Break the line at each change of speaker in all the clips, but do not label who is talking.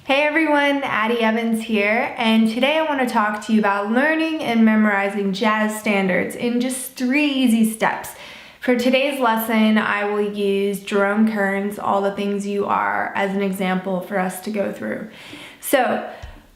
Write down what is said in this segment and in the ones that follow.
Hey everyone, Addie Evans here, and today I want to talk to you about learning and memorizing jazz standards in just 3 easy steps. For today's lesson, I will use Jerome Kern's All the Things You Are as an example for us to go through. So,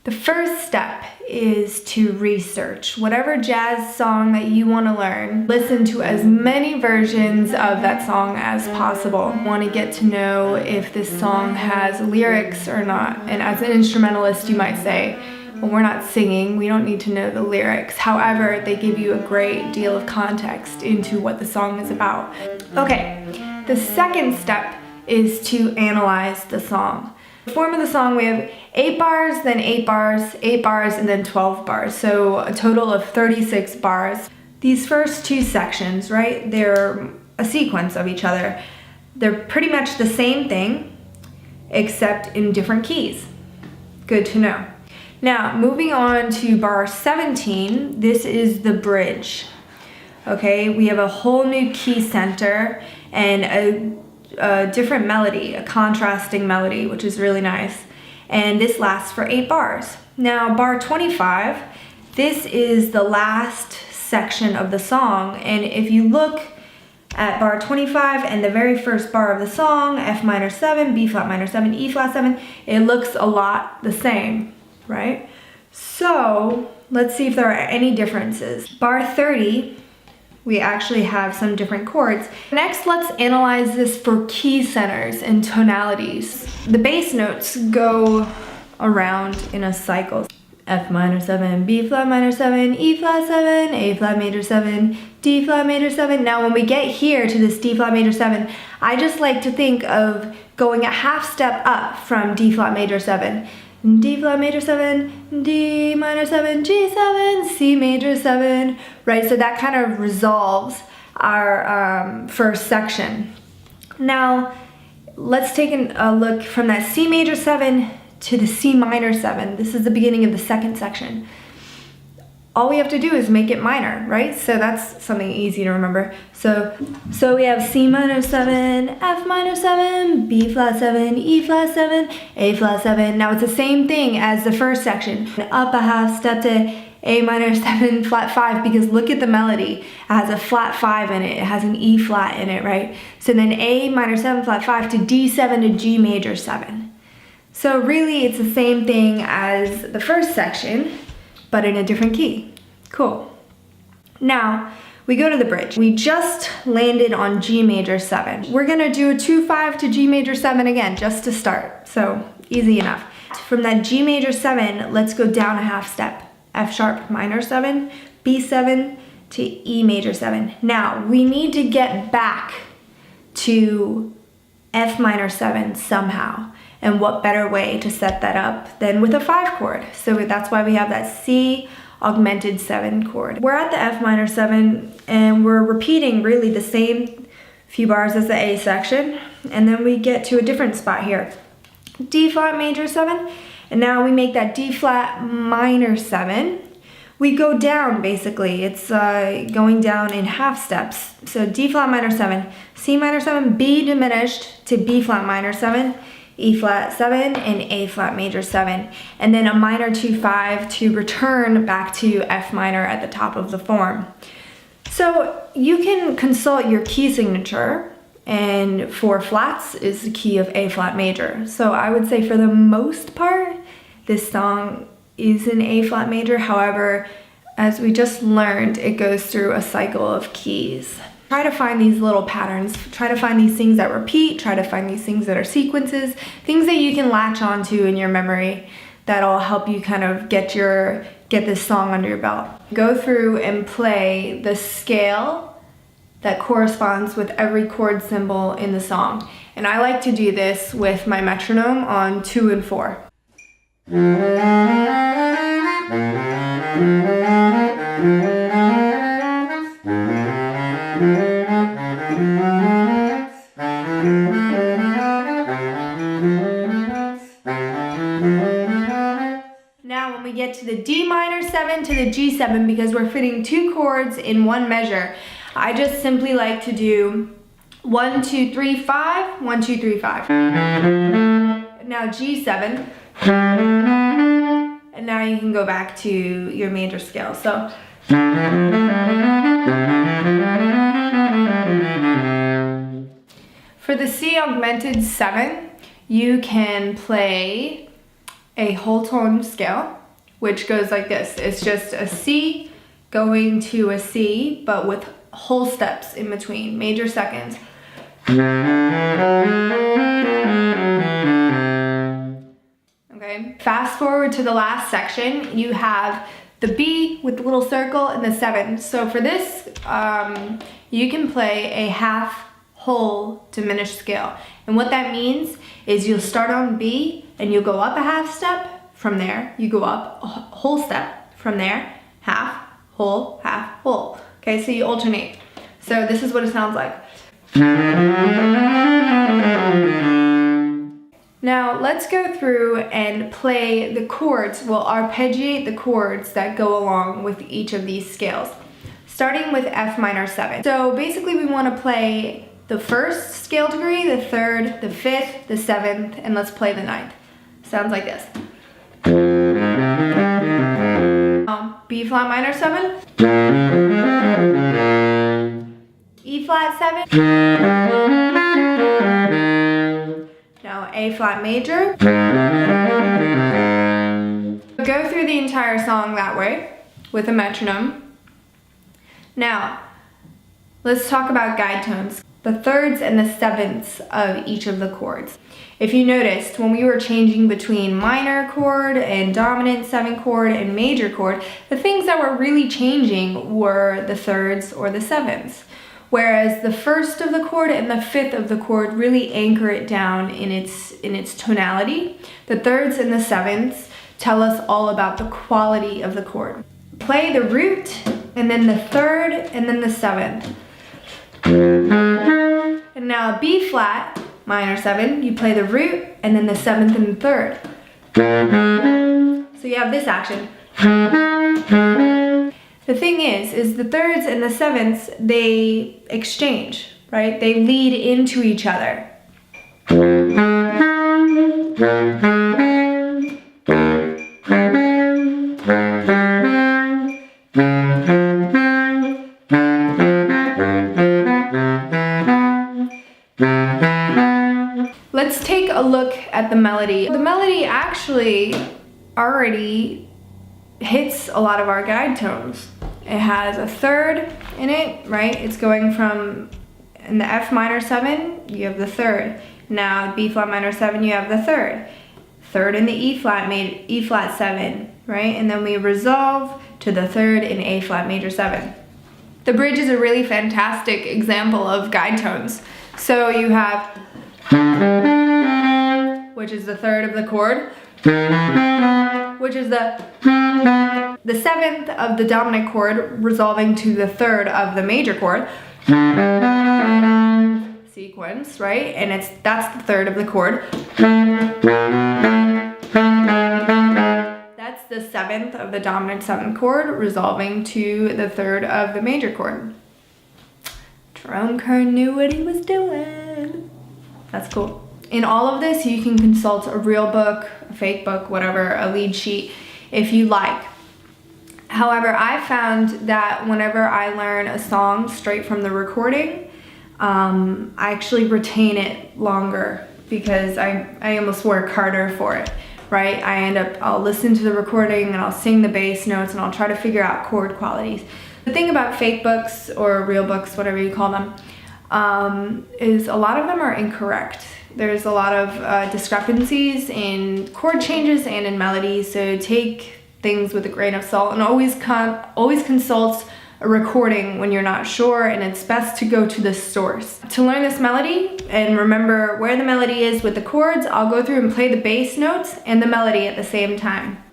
the first step is to research. Whatever jazz song that you want to learn, listen to as many versions of that song as possible. You want to get to know if this song has lyrics or not. And as an instrumentalist, you might say, well, we're not singing, we don't need to know the lyrics. However, they give you a great deal of context into what the song is about. Okay, the second step is to analyze the song. The form of the song, we have 8 bars, then 8 bars, 8 bars, and then 12 bars. So a total of 36 bars. These first 2 sections, right, they're a sequence of each other. They're pretty much the same thing, except in different keys. Good to know. Now, moving on to bar 17, this is the bridge. Okay, we have a whole new key center and a different melody, a contrasting melody, which is really nice. And this lasts for 8 bars. Now, bar 25, this is the last section of the song. And if you look at bar 25 and the very first bar of the song, F minor 7, B flat minor 7, E flat 7, it looks a lot the same, right? So let's see if there are any differences. Bar 30, we actually have some different chords. Next, let's analyze this for key centers and tonalities. The bass notes go around in a cycle. F minor 7, B flat minor 7, E flat 7, A flat major 7, D flat major 7. Now when we get here to this D flat major 7, I just like to think of going a half step up from D flat major 7. D flat major 7, D minor 7, G7, C major 7, right? So that kind of resolves our first section. Now, let's take a look from that C major 7 to the C minor 7. This is the beginning of the second section. All we have to do is make it minor, right? So that's something easy to remember. So we have C minor 7, F minor 7, B flat 7, E flat 7, A flat 7. Now it's the same thing as the first section. Up a half step to A minor 7, flat 5, because look at the melody. It has a flat 5 in it. It has an E flat in it, right? So then A minor 7, flat 5 to D7 to G major 7. So really it's the same thing as the first section, but in a different key. Cool. Now, we go to the bridge. We just landed on G major 7. We're gonna do a 2-5 to G major 7 again, just to start. So, easy enough. From that G major 7, let's go down a half step. F sharp minor 7, B7 to E major 7. Now, we need to get back to F minor 7 somehow. And what better way to set that up than with a 5 chord? So that's why we have that C augmented 7 chord. We're at the F minor 7 and we're repeating really the same few bars as the A section. And then we get to a different spot here. D flat major 7. And now we make that D flat minor 7. We go down basically. It's going down in half steps. So D flat minor 7, C minor 7, B diminished to B flat minor 7, E flat 7, and A flat major 7. And then a minor 2-5 to return back to F minor at the top of the form. So you can consult your key signature, and 4 flats is the key of A flat major. So I would say for the most part, this song is in A flat major. However, as we just learned, it goes through a cycle of keys. Try to find these little patterns, try to find these things that repeat, try to find these things that are sequences, things that you can latch onto in your memory that'll help you kind of get this song under your belt. Go through and play the scale that corresponds with every chord symbol in the song. And I like to do this with my metronome on 2 and 4. Now when we get to the D minor 7 to the G7, because we're fitting 2 chords in 1 measure, I just simply like to do 1, 2, 3, 5, 1, 2, 3, 5. Now G7, And now you can go back to your major scale. So for the C augmented 7, you can play a whole tone scale, which goes like this. It's just a C going to a C, but with whole steps in between, major seconds. Okay. Fast forward to the last section, you have the B with the little circle and the 7. So for this, you can play a half whole diminished scale. And what that means is you'll start on B and you'll go up a half step. From there, you go up a whole step. From there, half, whole, half, whole. Okay, so you alternate. So this is what it sounds like. Now let's go through and play the chords. We'll arpeggiate the chords that go along with each of these scales. Starting with F minor 7. So basically we want to play the first scale degree, the third, the fifth, the 7th, and let's play the 9th. Sounds like this. B flat minor 7. E flat 7. Now A flat major. Go through the entire song that way with a metronome. Now, let's talk about guide tones. The thirds and the 7ths of each of the chords. If you noticed, when we were changing between minor chord and dominant 7 chord and major chord, the things that were really changing were the thirds or the 7ths. Whereas the first of the chord and the 5th of the chord really anchor it down in its tonality. The thirds and the 7ths tell us all about the quality of the chord. Play the root and then the 3rd and then the 7th. And now B flat minor 7, you play the root and then the 7th and the 3rd. So you have this action. The thing is the thirds and the 7ths, they exchange, right? They lead into each other. Let's take a look at the melody. The melody actually already hits a lot of our guide tones. It has a third in it, right? It's going from, in the F minor 7, you have the third. Now B flat minor 7, you have the third. Third in the E flat 7, right? And then we resolve to the third in A flat major 7. The bridge is a really fantastic example of guide tones. So you have, which is the third of the chord, which is the 7th of the dominant chord resolving to the 3rd of the major chord sequence, right? And that's the 3rd of the chord. That's the 7th of the dominant 7th chord resolving to the 3rd of the major chord. Jerome Kern knew what he was doing. That's cool. In all of this, you can consult a real book, a fake book, whatever, a lead sheet, if you like. However, I found that whenever I learn a song straight from the recording, I actually retain it longer because I almost work harder for it, right? I'll listen to the recording and I'll sing the bass notes and I'll try to figure out chord qualities. The thing about fake books or real books, whatever you call them, is a lot of them are incorrect. There's a lot of discrepancies in chord changes and in melody, so take things with a grain of salt and always consult a recording when you're not sure, and it's best to go to the source. To learn this melody and remember where the melody is with the chords, I'll go through and play the bass notes and the melody at the same time.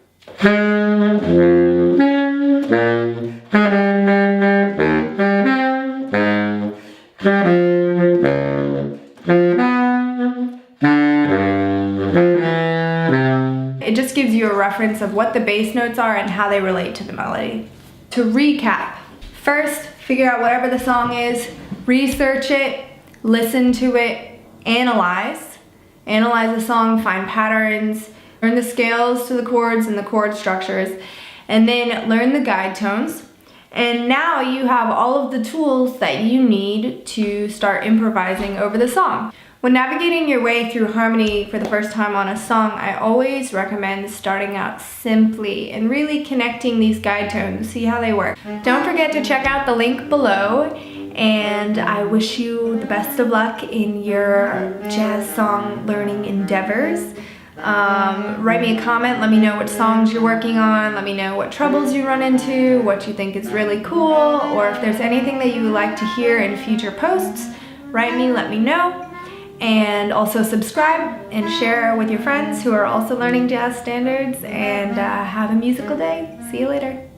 It just gives you a reference of what the bass notes are and how they relate to the melody. To recap, first, figure out whatever the song is, research it, listen to it, analyze the song, find patterns, Learn the scales to the chords and the chord structures, and then learn the guide tones. And now you have all of the tools that you need to start improvising over the song. When navigating your way through harmony for the first time on a song, I always recommend starting out simply and really connecting these guide tones, see how they work. Don't forget to check out the link below, and I wish you the best of luck in your jazz song learning endeavors. Write me a comment, let me know what songs you're working on, let me know what troubles you run into, what you think is really cool, or if there's anything that you would like to hear in future posts, write me, let me know. And also subscribe and share with your friends who are also learning jazz standards, and have a musical day. See you later.